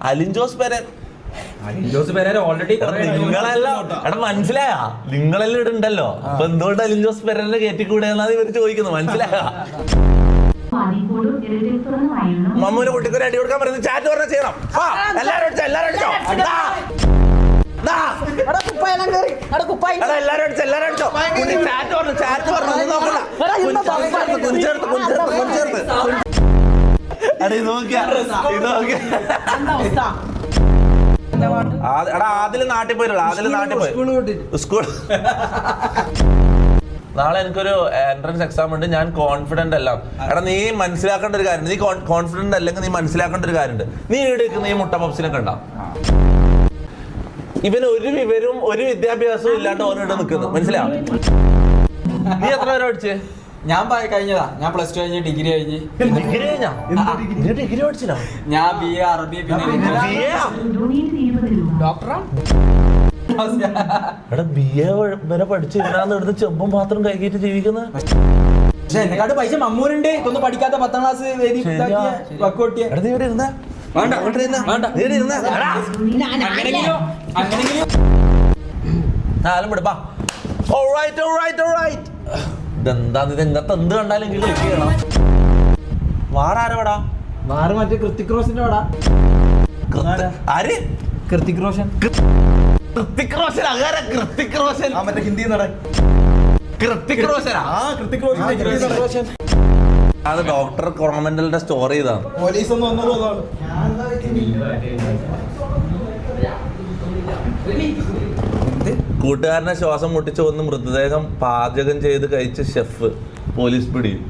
Alin Jose Pereira already നിങ്ങളെല്ലാം എടാ മനസ്സിലായ നിങ്ങളെല്ലാം ഇവിടെ ഉണ്ടല്ലോ അപ്പൊ എന്തുകൊണ്ട് അലിൻ ജോസ് പെരേരനെ കയറ്റിക്കൂടെ എന്നാണ് ഇവര് ചോദിക്കുന്നത്. മനസ്സിലായ മമ്മൂനെ കുട്ടിക്കൊരു അടി കൊടുക്കാൻ പറയുന്നത് ചാറ്റ് പറഞ്ഞാൽ ചെയ്യണം. എല്ലാരും ആദില് നാട്ടിൽ പോയിട്ടുള്ള സ്കൂൾ. നാളെ എനിക്കൊരു എൻട്രൻസ് എക്സാം ഉണ്ട്. ഞാൻ കോൺഫിഡന്റ് അല്ല. എടാ നീ മനസ്സിലാക്കേണ്ട ഒരു കാര്യം, നീ കോൺഫിഡന്റ് അല്ലെങ്കിൽ നീ മനസ്സിലാക്കേണ്ട ഒരു കാര്യമുണ്ട്. നീ ഇവിടെ ഈ മുട്ട പപ്സിനെ കണ്ട ഇവന് ഒരു വിവരവും ഒരു വിദ്യാഭ്യാസവും ഇല്ലാണ്ട് ഓനിവിടെ നിൽക്കുന്നു. മനസ്സിലാ? നീ എത്ര പേരെ പഠിച്ചേ? ഞാൻ കഴിഞ്ഞതാ. ഞാൻ പ്ലസ് ടു കഴിഞ്ഞ് ഡിഗ്രി കഴിഞ്ഞ്. ഡിഗ്രി പഠിച്ചില്ല ഞാൻ BA അറബി പിന്നെ ഡോക്ടറാ. എടാ BA വരെ പഠിച്ചിരുന്നാന്ന് എടുത്ത് ചെമ്പും മാത്രം കൈകേറ്റ് ജീവിക്കുന്നത്. പക്ഷെ എന്നെക്കാട്ട് പൈസ മമ്മൂരുണ്ട്. ഇതൊന്നും പഠിക്കാത്ത 10ാം ക്ലാസ് വക്കോട്ടിയ. ഇതെന്താന്ന് ഇതെങ്ങനത്തെ എന്ത് കണ്ടാലും വാറാരവാടാ? വാറ് മറ്റേ കൃത്തിക് റോഷന്റെ വാടാ. ആര്? കൃത്തിക് റോഷൻ. കൃത്തിക് റോഷൻ അകാര കൃത്തിക് റോഷൻ മറ്റേ ഹിന്ദി നട കൃത്തിക് റോഷനാ. അത് ഡോക്ടർ കൊറോമന്റലിന്റെ സ്റ്റോറി ഇതാണ്. പോലീസ് ഒന്ന് വന്നതാണ്. കൂട്ടുകാരനെ ശ്വാസം മുട്ടിച്ചു വന്ന് മൃതദേഹം പാചകം ചെയ്ത് കഴിച്ച ഷെഫ് പോലീസ് പിടിയും.